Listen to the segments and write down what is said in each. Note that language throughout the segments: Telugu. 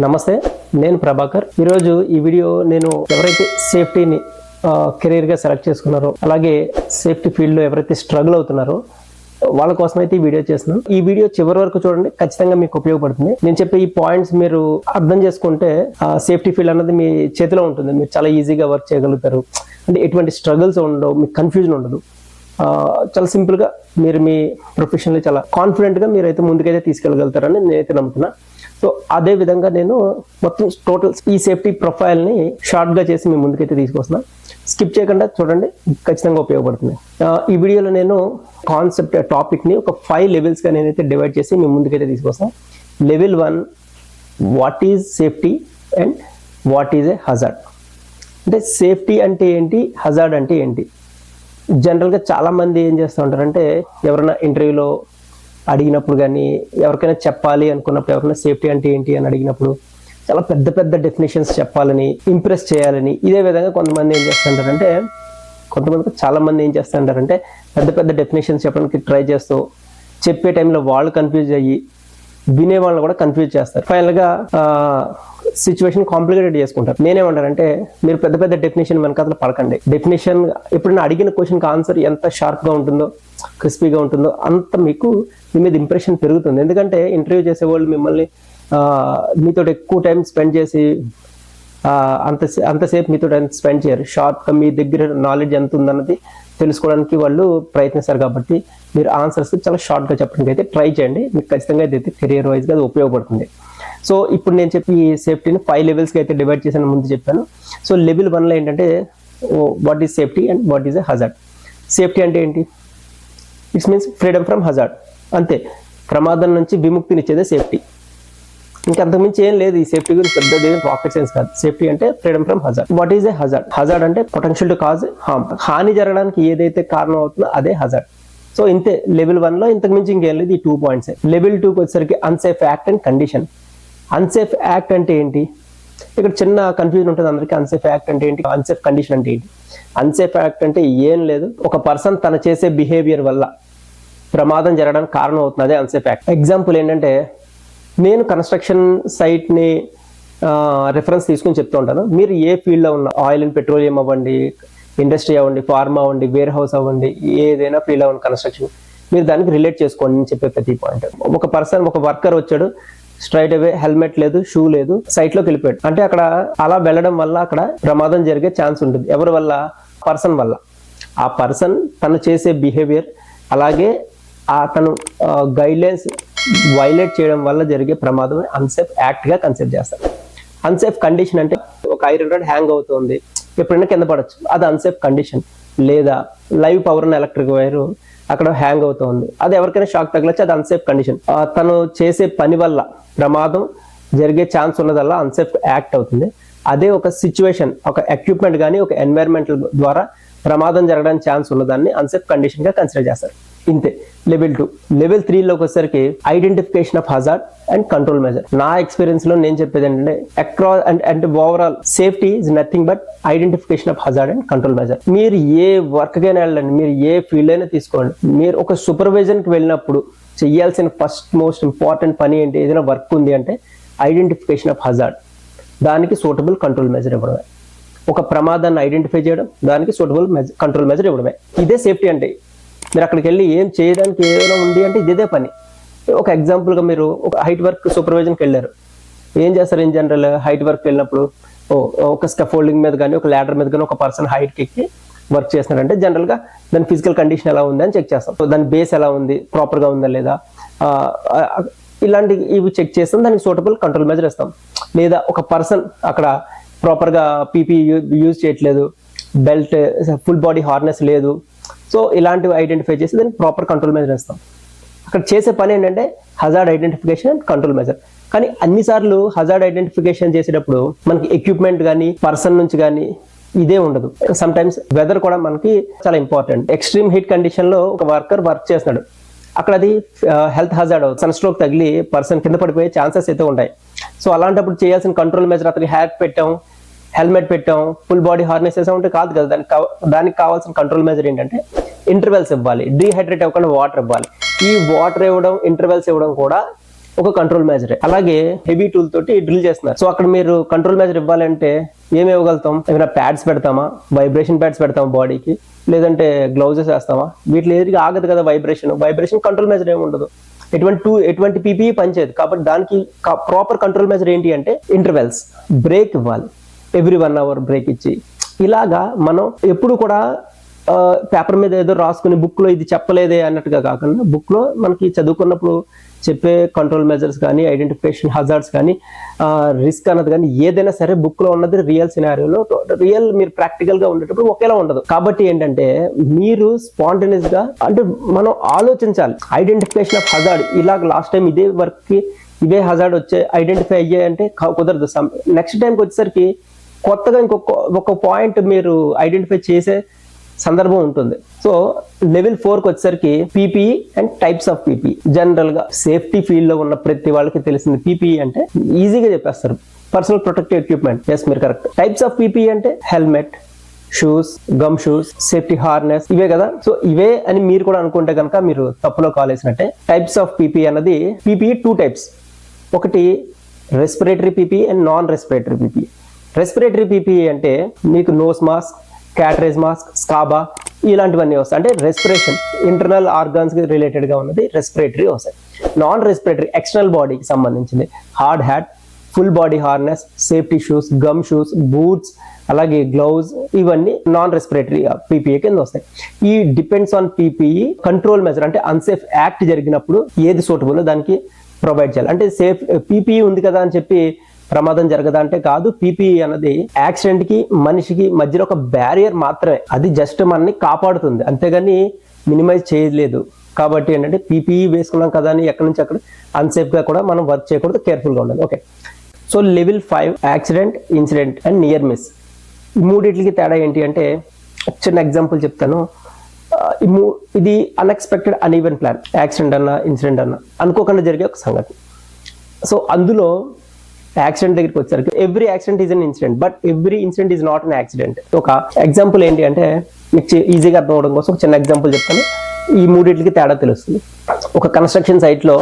నమస్తే, నేను ప్రభాకర్. ఈరోజు ఈ వీడియో నేను ఎవరైతే సేఫ్టీని కెరీర్గా సెలెక్ట్ చేసుకున్నారో, అలాగే సేఫ్టీ ఫీల్డ్లో ఎవరైతే స్ట్రగుల్ అవుతున్నారో వాళ్ళ కోసం అయితే ఈ వీడియో చేస్తున్నాను. ఈ వీడియో చివరి వరకు చూడండి, ఖచ్చితంగా మీకు ఉపయోగపడుతుంది. నేను చెప్పే ఈ పాయింట్స్ మీరు అర్థం చేసుకుంటే సేఫ్టీ ఫీల్డ్ అన్నది మీ చేతిలో ఉంటుంది. మీరు చాలా ఈజీగా వర్క్ చేయగలుగుతారు. అంటే ఎటువంటి స్ట్రగుల్స్ ఉండవు, మీకు కన్ఫ్యూజన్ ఉండదు. చాలా సింపుల్గా మీరు మీ ప్రొఫెషన్లో చాలా కాన్ఫిడెంట్గా మీరైతే ముందుకైతే తీసుకెళ్ళగలుగుతారని నేనైతే నమ్ముతున్నా. సో అదే విధంగా నేను మొత్తం టోటల్ ఈ సేఫ్టీ ప్రొఫైల్ని షార్ట్గా చేసి మీ ముందుకైతే తీసుకొస్తున్నా. స్కిప్ చేయకుండా చూడండి, ఖచ్చితంగా ఉపయోగపడుతుంది. ఈ వీడియోలో నేను కాన్సెప్ట్ టాపిక్ని ఒక 5 లెవెల్స్గా నేనైతే డివైడ్ చేసి మీ ముందుకైతే తీసుకొస్తాను. Level 1, what is safety and what is a hazard. అంటే సేఫ్టీ అంటే ఏంటి, హజార్డ్ అంటే ఏంటి. జనరల్గా చాలామంది ఏం చేస్తూ ఉంటారంటే, ఎవరైనా ఇంటర్వ్యూలో అడిగినప్పుడు కానీ, ఎవరికైనా చెప్పాలి అనుకున్నప్పుడు, ఎవరైనా సేఫ్టీ అంటే ఏంటి అని అడిగినప్పుడు చాలా పెద్ద పెద్ద డెఫినేషన్స్ చెప్పాలని, ఇంప్రెస్ చేయాలని, ఇదే విధంగా కొంతమంది ఏం చేస్తుంటారంటే, చాలా మంది ఏం చేస్తుంటారంటే పెద్ద పెద్ద డెఫినేషన్స్ చెప్పడానికి ట్రై చేస్తూ చెప్పే టైంలో వాళ్ళు కన్ఫ్యూజ్ అయ్యి వినే వాళ్ళని కూడా కన్ఫ్యూజ్ చేస్తారు. ఫైనల్గా సిచ్యువేషన్ కాంప్లికేటెడ్ చేసుకుంటారు. నేనేమంటానంటే, మీరు పెద్ద పెద్ద డెఫినేషన్ వెనకాల పడకండి. డెఫినేషన్ ఎప్పుడైనా అడిగిన క్వశ్చన్కి ఆన్సర్ ఎంత షార్ప్గా ఉంటుందో, క్రిస్పీగా ఉంటుందో అంత మీకు మీ మీద ఇంప్రెషన్ పెరుగుతుంది. ఎందుకంటే ఇంటర్వ్యూ చేసేవాళ్ళు మిమ్మల్ని మీతో ఎక్కువ టైం స్పెండ్ చేసి అంతసేపు మీతో టైం స్పెండ్ చేయరు. షార్ప్గా మీ దగ్గర నాలెడ్జ్ ఎంత ఉందన్నది తెలుసుకోవడానికి వాళ్ళు ప్రయత్నిస్తారు. కాబట్టి మీరు ఆన్సర్స్ చాలా షార్ట్గా చెప్పడానికి అయితే ట్రై చేయండి. మీకు ఖచ్చితంగా అయితే కెరియర్ వైజ్గా అది ఉపయోగపడుతుంది. సో ఇప్పుడు నేను చెప్పి ఈ సేఫ్టీని 5 లెవెల్స్కి అయితే డివైడ్ చేశాను, ముందు చెప్పాను. సో లెవెల్ 1లో ఏంటంటే, what is safety and what is a hazard. Safety అంటే ఏంటి? It's means freedom from hazard. అంతే, ప్రమాదం నుంచి విముక్తినిచ్చేదే సేఫ్టీ. ఇంకా అంతకుమించి ఏం లేదు. ఈ సేఫ్టీ గురించి పెద్దది రాకెట్ సైన్స్ కాదు. సేఫ్టీ అంటే freedom from hazard. What is a hazard? Hazard అంటే పొటెన్షియల్ టు కాజ్ హార్మ్. హాని జరగడానికి ఏదైతే కారణం అవుతుందో అదే హజార్డ్. సో ఇంతే, లెవెల్ 1లో ఇంతకు మించి ఇంకేం లేదు. ఈ 2 పాయింట్స్. లెవెల్ 2కి వచ్చేసరికి unsafe act and condition. Unsafe act అంటే ఏంటి? ఇక్కడ చిన్న కన్ఫ్యూజన్ ఉంటుంది అందరికీ. అన్సేఫ్ యాక్ట్ అంటే ఏంటి, అన్సేఫ్ కండిషన్ అంటే ఏంటి? అన్సేఫ్ యాక్ట్ అంటే ఏం లేదు, ఒక పర్సన్ తన చేసే బిహేవియర్ వల్ల ప్రమాదం జరగడానికి కారణం అవుతుంది, అదే అన్సేఫ్ యాక్ట్. ఎగ్జాంపుల్ ఏంటంటే, నేను కన్స్ట్రక్షన్ సైట్ని రిఫరెన్స్ తీసుకుని చెప్తూ ఉంటాను. మీరు ఏ ఫీల్డ్లో ఉన్న, ఆయిల్ అండ్ పెట్రోలియం అవ్వండి, ఇండస్ట్రీ అవ్వండి, ఫార్మా అవ్వండి, వేర్ హౌస్ అవ్వండి, ఏదైనా ఫీల్డ్ అవ్వండి కన్స్ట్రక్షన్, మీరు దానికి రిలేట్ చేసుకోండి నేను చెప్పే ప్రతి పాయింట్. ఒక వర్కర్ వచ్చాడు, స్ట్రైట్ అవే హెల్మెట్ లేదు, షూ లేదు, సైట్లోకి వెళ్ళిపోయాడు. అంటే అక్కడ అలా వెళ్ళడం వల్ల అక్కడ ప్రమాదం జరిగే ఛాన్స్ ఉంటుంది. ఎవరి వల్ల? పర్సన్ వల్ల. ఆ పర్సన్ తను చేసే బిహేవియర్, అలాగే తను గైడ్లైన్స్ వైలేట్ చేయడం వల్ల జరిగే ప్రమాదం అన్సేఫ్ యాక్ట్గా కన్సిడర్ చేస్తారు. అన్సేఫ్ కండిషన్ అంటే, ఒక ఐరన్ రాడ్ హ్యాంగ్ అవుతుంది, ఎప్పుడైనా కింద పడవచ్చు, అది అన్సేఫ్ కండిషన్. లేదా లైవ్ పవర్ ఉన్న ఎలక్ట్రిక్ వైర్ అక్కడ హ్యాంగ్ అవుతుంది, అది ఎవరికైనా షాక్ తగలచ్చు, అది అన్సేఫ్ కండిషన్. తను చేసే పని వల్ల ప్రమాదం జరిగే ఛాన్స్ ఉన్నదల్లా అన్సేఫ్ యాక్ట్ అవుతుంది. అదే ఒక సిచ్యువేషన్, ఒక ఎక్విప్మెంట్ కానీ ఒక ఎన్వైరన్మెంటల్ ద్వారా ప్రమాదం జరగడానికి ఛాన్స్ ఉన్నదాన్ని అన్సేఫ్ కండిషన్గా కన్సిడర్ చేస్తారు. ఇంతే లెవెల్ 2. లెవెల్ 3లోకి వచ్చేసరికి identification of hazard and control measure. నా ఎక్స్పీరియన్స్లో నేను చెప్పేది ఏంటంటే, across and overall safety is nothing but identification of hazard and control measure. మీరు ఏ వర్క్కైనా వెళ్ళండి, మీరు ఏ ఫీల్డ్ అయినా తీసుకోండి, మీరు ఒక సూపర్వైజన్కి వెళ్ళినప్పుడు చేయాల్సిన ఫస్ట్ మోస్ట్ ఇంపార్టెంట్ పని ఏంటి? ఏదైనా వర్క్ ఉంది అంటే ఐడెంటిఫికేషన్ ఆఫ్ హజార్డ్, దానికి సూటబుల్ కంట్రోల్ మెజర్ ఇవ్వడమే. ఒక ప్రమాదాన్ని ఐడెంటిఫై చేయడం, దానికి సూటబుల్ కంట్రోల్ మెజర్ ఇవ్వడమే. ఇదే సేఫ్టీ అంటే. మీరు అక్కడికి వెళ్ళి ఏం చేయడానికి ఏదైనా ఉంది అంటే ఇదే పని. ఒక ఎగ్జాంపుల్గా మీరు ఒక హైట్ వర్క్ సూపర్వైజన్కి వెళ్ళారు. ఏం చేస్తారు ఇన్ జనరల్? హైట్ వర్క్ వెళ్ళినప్పుడు ఒక స్కాఫోల్డింగ్ మీద కానీ, ఒక ల్యాడర్ మీద కానీ ఒక పర్సన్ హైట్కి ఎక్కి వర్క్ చేస్తున్నారంటే జనరల్గా దాని ఫిజికల్ కండిషన్ ఎలా ఉంది అని చెక్ చేస్తాం. దాని బేస్ ఎలా ఉంది, ప్రాపర్గా ఉందా లేదా, ఇవి చెక్ చేస్తాం. దానికి సూటబుల్ కంట్రోల్ మెజర్ ఇస్తాం. లేదా ఒక పర్సన్ అక్కడ ప్రాపర్గా పీపీ యూజ్ చేయట్లేదు, బెల్ట్, ఫుల్ బాడీ హార్నెస్ లేదు, సో ఇలాంటివి ఐడెంటిఫై చేసి దానికి ప్రాపర్ కంట్రోల్ మెజర్ ఇస్తాం. అక్కడ చేసే పని ఏంటంటే hazard identification and control measure. కానీ అన్నిసార్లు హజార్డ్ ఐడెంటిఫికేషన్ చేసేటప్పుడు మనకి ఎక్విప్మెంట్ కానీ, పర్సన్ నుంచి కానీ ఇదే ఉండదు. సమ్ టైమ్స్ వెదర్ కూడా మనకి చాలా ఇంపార్టెంట్. ఎక్స్ట్రీమ్ హీట్ కండిషన్లో ఒక వర్కర్ వర్క్ చేస్తున్నాడు, అక్కడ అది హెల్త్ హజార్డ్ అవుతుంది. సన్ స్ట్రోక్ తగిలి పర్సన్ కింద పడిపోయే ఛాన్సెస్ అయితే ఉంటాయి. సో అలాంటప్పుడు చేయాల్సిన కంట్రోల్ మెజర్, అతనికి హ్యాట్ పెట్టాం, హెల్మెట్ పెట్టాం, ఫుల్ బాడీ హార్నెస్ వేసాం అంటే కాదు కదా. దానికి కావాల్సిన కంట్రోల్ మెజర్ ఏంటంటే ఇంటర్వెల్స్ ఇవ్వాలి, డీహైడ్రేట్ అవ్వకుండా వాటర్ ఇవ్వాలి. ఈ వాటర్ ఇవ్వడం, ఇంటర్వెల్స్ ఇవ్వడం కూడా ఒక కంట్రోల్ మెజర్. అలాగే హెవీ టూల్ తోటి డ్రిల్ చేస్తున్నారు. సో అక్కడ మీరు కంట్రోల్ మెజర్ ఇవ్వాలంటే ఏమి ఇవ్వగలుగుతాం? ఏమైనా ప్యాడ్స్ పెడతామా, వైబ్రేషన్ ప్యాడ్స్ పెడతామా బాడీకి, లేదంటే గ్లౌజెస్ వేస్తామా? వీటిలో ఏదిగా ఆగదు కదా వైబ్రేషన్ కంట్రోల్ మెజర్ ఏమి ఉండదు. ఎటువంటి పీపీఈ పనిచేయదు. కాబట్టి దానికి ప్రాపర్ కంట్రోల్ మెజర్ ఏంటి అంటే ఇంటర్వెల్స్, బ్రేక్ ఇవ్వాలి, ఎవ్రీ 1 hour బ్రేక్ ఇచ్చి. ఇలాగా మనం ఎప్పుడు కూడా పేపర్ మీద ఏదో రాసుకుని బుక్ లో ఇది చెప్పలేదే అన్నట్టుగా కాకుండా, బుక్ లో మనకి చదువుకున్నప్పుడు చెప్పే కంట్రోల్ మెజర్స్ కానీ, ఐడెంటిఫికేషన్ హజార్డ్స్ కానీ, రిస్క్ అన్నది కానీ ఏదైనా సరే బుక్ లో ఉన్నది రియల్ సినారియోలో మీరు ప్రాక్టికల్ గా ఉండేటప్పుడు ఒకేలా ఉండదు. కాబట్టి ఏంటంటే మీరు స్పాంటేనియస్ గా అంటే మనం ఆలోచించాలి. ఐడెంటిఫికేషన్ ఆఫ్ హజార్డ్ ఇలాగ లాస్ట్ టైం ఇదే వర్క్ కి ఇవే హజార్డ్ వచ్చే ఐడెంటిఫై అయ్యాయంటే కుదరదు. నెక్స్ట్ టైంకి వచ్చేసరికి కొత్తగా ఒక పాయింట్ మీరు ఐడెంటిఫై చేసే సందర్భం ఉంటుంది. సో లెవెల్ 4కి వచ్చేసరికి PPE and types of PPE. General గా సేఫ్టీ ఫీల్డ్ లో ఉన్న ప్రతి వాళ్ళకి తెలిసింది పీపీఈ అంటే ఈజీగా చెప్పేస్తారు, పర్సనల్ ప్రొటెక్టివ్ ఎక్విప్మెంట్. ఎస్, మీరు కరెక్ట్. టైప్స్ ఆఫ్ పీపీఈ అంటే helmet, shoes, gum shoes, safety harness, ఇవే కదా. సో ఇవే అని మీరు కూడా అనుకుంటే కనుక మీరు తప్పులో కాలేసినట్టే. టైప్స్ ఆఫ్ పీపీఈ అన్నది పీపీఈ 2 types. ఒకటి respiratory PPE and non respiratory PPE. Respiratory PPE అంటే మీకు nose mask, cartridge mask, SCBA ఇలాంటివన్నీ వస్తాయి. అంటే రెస్పిరేషన్ ఇంటర్నల్ ఆర్గాన్స్ కి రిలేటెడ్ గా ఉన్నది రెస్పిరేటరీ వస్తాయి. నాన్ రెస్పిరేటరీ ఎక్స్టర్నల్ బాడీకి సంబంధించింది hard hat, full body harness, safety shoes, gum shoes, boots, అలాగే గ్లౌజ్, ఇవన్నీ నాన్ రెస్పిరేటరీ పీపీఈ కింద వస్తాయి. ఈ depends on PPE control measure. అంటే అన్సేఫ్ యాక్ట్ జరిగినప్పుడు ఏది సూటబుల్ దానికి ప్రొవైడ్ చేయాలి. అంటే సేఫ్ పీపీఈ ఉంది కదా అని చెప్పి ప్రమాదం జరగదా అంటే కాదు. పీపీఈ అన్నది యాక్సిడెంట్ కి మనిషికి మధ్యలో ఒక బ్యారియర్ మాత్రమే. అది జస్ట్ మనని కాపాడుతుంది, అంతేగాని మినిమైజ్ చేయలేదు. కాబట్టి ఏంటంటే పీపీఈ వేసుకున్నాం కదా అని ఎక్కడి నుంచి అక్కడ అన్సేఫ్ గా కూడా మనం వర్క్ చేయకూడదు, కేర్ఫుల్ గా ఉండాలి. Okay, so level 5 accident, incident and near miss. ఈ మూడింటికి తేడా ఏంటి అంటే ఒక చిన్న ఎగ్జాంపుల్ చెప్తాను. ఇది అన్ఎక్స్పెక్టెడ్ అన్ఈవెన్ ప్లాన్. యాక్సిడెంట్ అన్నా ఇన్సిడెంట్ అన్నా అనుకోకుండా జరిగే ఒక సంగతి. సో అందులో యాక్సిడెంట్ దగ్గరికి వచ్చేసరికి every accident is an incident, but every incident is not an accident. ఒక ఎగ్జాంపుల్ ఏంటి అంటే మీకు ఈజీగా అర్థం అవడం కోసం ఒక చిన్న ఎగ్జాంపుల్ చెప్తాను. ఈ మూడింటికి తేడా తెలుస్తుంది. ఒక కన్స్ట్రక్షన్ సైట్ లో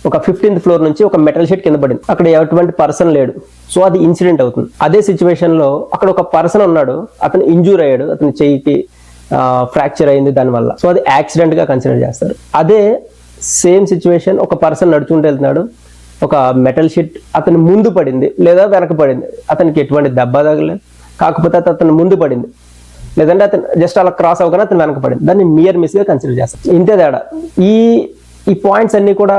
ఒక 15th floor నుంచి ఒక మెటల్ షీట్ కింద పడింది. అక్కడ ఎటువంటి పర్సన్ లేడు, సో అది ఇన్సిడెంట్ అవుతుంది. అదే సిచ్యువేషన్ లో అక్కడ ఒక పర్సన్ ఉన్నాడు, అతను ఇంజూర్ అయ్యాడు, అతని చెయ్యికి ఫ్రాక్చర్ అయింది దానివల్ల, సో అది యాక్సిడెంట్ గా కన్సిడర్ చేస్తారు. అదే సేమ్ సిచ్యువేషన్ ఒక పర్సన్ నడుచుకుంటూ వెళ్తున్నాడు, ఒక మెటల్ షీట్ అతని ముందు పడింది లేదా వెనక పడింది, అతనికి ఎటువంటి దెబ్బ తగలేదు, కాకపోతే అతను ముందు పడింది, లేదంటే అతను జస్ట్ అలా క్రాస్ అవ్వగానే అతను వెనక పడింది, దాన్ని నియర్ మిస్ గా కన్సిడర్ చేస్తారు. ఇంతే తేడా. ఈ పాయింట్స్ అన్ని కూడా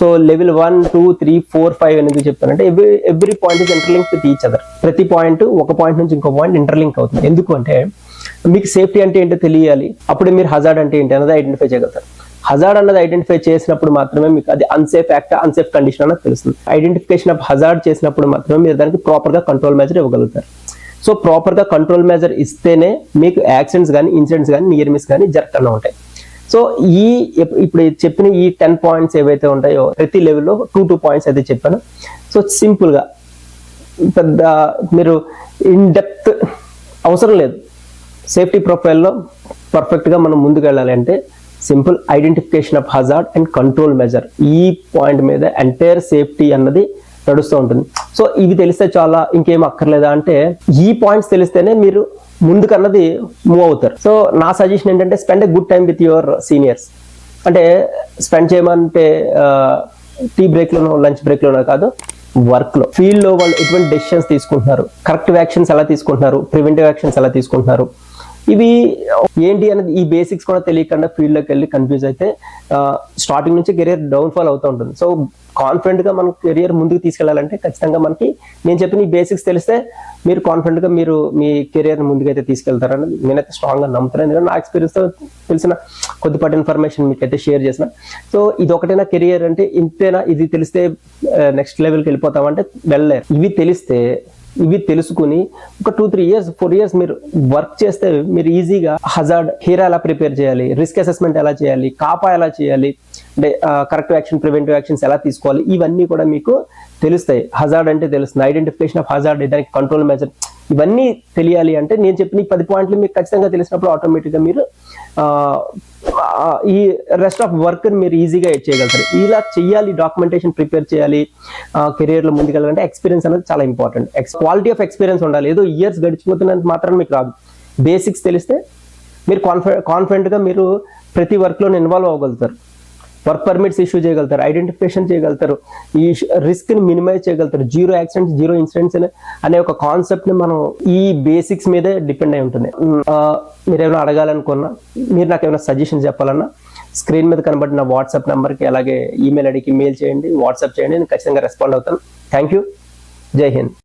సో లెవెల్ 1, 2, 3, 4, 5 అనేది చెప్తానంటే every point is interlink with each other. ప్రతి పాయింట్ ఒక పాయింట్ నుంచి ఇంకో పాయింట్ ఇంటర్లింక్ అవుతుంది. ఎందుకు అంటే మీకు సేఫ్టీ అంటే ఏంటో తెలియాలి, అప్పుడే మీరు హజార్డ్ అంటే ఏంటి అన్నది ఐడెంటిఫై చేయగలుగుతారు. హజార్డ్ అన్నది ఐడెంటిఫై చేసినప్పుడు మాత్రమే మీకు అది అన్సేఫ్ యాక్ట్, అన్సేఫ్ కండిషన్ అన్నది తెలుస్తుంది. ఐడెంటిఫికేషన్ ఆఫ్ హజార్డ్ చేసినప్పుడు మాత్రమే మీరు దానికి ప్రాపర్ గా కంట్రోల్ మెజర్ ఇవ్వగలుగుతారు. సో ప్రాపర్ గా కంట్రోల్ మెజర్ ఇస్తేనే మీకు యాక్సిడెంట్స్ కానీ ఇన్సిడెంట్స్ కానీ నియర్ మిస్ కానీ జరగకుండా ఉంటాయి. సో ఇప్పుడు చెప్పిన ఈ 10 పాయింట్స్ ఏవైతే ఉంటాయో ప్రతి లెవెల్లో 2 పాయింట్స్ అయితే చెప్పాను. సో సింపుల్ గా పెద్ద మీరు ఇన్ డెప్త్ అవసరం లేదు. సేఫ్టీ ప్రొఫైల్లో పర్ఫెక్ట్ గా మనం ముందుకు వెళ్ళాలి అంటే simple identification of hazard and control measure, ఈ పాయింట్ మీద ఎంటైర్ సేఫ్టీ అన్నది నడుస్తూ ఉంటుంది. సో ఇవి తెలిస్తే చాలా, ఇంకేం అక్కర్లేదా అంటే ఈ పాయింట్స్ తెలిస్తేనే మీరు ముందుకన్నది మూవ్ అవుతారు. సో నా సజెషన్ ఏంటంటే spend a good time with your seniors. అంటే స్పెండ్ చేయమంటే టీ బ్రేక్ లోనో లంచ్ బ్రేక్ లోనో కాదు, వర్క్ లో ఫీల్డ్ లో వాళ్ళు ఎటువంటి డెసిషన్స్ తీసుకుంటున్నారు, కరెక్టివ్ యాక్షన్స్ ఎలా తీసుకుంటున్నారు, ప్రివెంటివ్ యాక్షన్స్ ఎలా తీసుకుంటున్నారు, ఇవి ఏంటి అనేది ఈ బేసిక్స్ కూడా తెలియకుండా ఫీల్డ్ లోకి వెళ్ళి కన్ఫ్యూజ్ అయితే స్టార్టింగ్ నుంచి కెరియర్ డౌన్ఫాల్ అవుతూ ఉంటుంది. సో కాన్ఫిడెంట్ గా మన కెరియర్ ముందుకు తీసుకెళ్లాలంటే ఖచ్చితంగా మనకి నేను చెప్పిన ఈ బేసిక్స్ తెలిస్తే మీరు కాన్ఫిడెంట్ గా మీరు మీ కెరియర్ ముందుకైతే తీసుకెళ్తారని నేనైతే స్ట్రాంగ్ గా నమ్ముతాను. ఎందుకంటే నా ఎక్స్పీరియన్స్ తో తెలిసిన కొద్దిపాటి ఇన్ఫర్మేషన్ మీకు అయితే షేర్ చేసిన. సో ఇది ఒకటైనా కెరియర్ అంటే ఇంతేనా, ఇది తెలిస్తే నెక్స్ట్ లెవెల్కి వెళ్ళిపోతామంటే వెళ్ళలేరు. ఇవి తెలుసుకుని ఒక 2, 3 years, 4 years మీరు వర్క్ చేస్తే మీరు ఈజీగా హజార్డ్ హీరా ఎలా ప్రిపేర్ చేయాలి, రిస్క్ అసెస్మెంట్ ఎలా చేయాలి, కాపా ఎలా చేయాలి, అంటే కరెక్టివ్ యాక్షన్, ప్రివెంటివ్ యాక్షన్స్ ఎలా తీసుకోవాలి, ఇవన్నీ కూడా మీకు తెలుస్తాయి. హజార్డ్ అంటే తెలుస్తుంది, ఐడెంటిఫికేషన్ ఆఫ్ హజార్డ్, దానికి కంట్రోల్ మెజర్, ఇవన్నీ తెలియాలి అంటే నేను చెప్పిన ఈ 10 పాయింట్లు మీకు ఖచ్చితంగా తెలిసినప్పుడు ఆటోమేటిక్గా మీరు ఈ రెస్ట్ ఆఫ్ వర్క్ మీరు ఈజీగా చేయగలుగుతారు. ఇలా చెయ్యాలి, డాక్యుమెంటేషన్ ప్రిపేర్ చేయాలి, కెరియర్లో ముందుకెళ్ళాలంటే ఎక్స్పీరియన్స్ అనేది చాలా ఇంపార్టెంట్. క్వాలిటీ ఆఫ్ ఎక్స్పీరియన్స్ ఉండాలి. ఏదో ఇయర్స్ గడిచిపోతున్నంత మాత్రం మీకు రాదు. బేసిక్స్ తెలిస్తే మీరు కాన్ఫిడెంట్గా మీరు ప్రతి వర్క్లో ఇన్వాల్వ్ అవ్వగలుగుతారు. వర్క్ పర్మిట్స్ ఇష్యూ చేయగలుగుతారు, ఐడెంటిఫికేషన్ చేయగలుగుతారు, ఈ రిస్క్ని మినిమైజ్ చేయగలుగుతారు. 0 యాక్సిడెంట్స్ 0 ఇన్సిడెంట్స్ అనే ఒక కాన్సెప్ట్ని మనం ఈ బేసిక్స్ మీదే డిపెండ్ అయి ఉంటుంది. మీరు ఏమైనా అడగాలనుకున్నా, మీరు నాకు ఏమైనా సజెషన్స్ చెప్పాలన్నా స్క్రీన్ మీద కనబడిన వాట్సాప్ నెంబర్కి, అలాగే ఈమెయిల్ ఐడికి మెయిల్ చేయండి, వాట్సాప్ చేయండి, నేను ఖచ్చితంగా రెస్పాండ్ అవుతాను. Thank you. జై హింద్.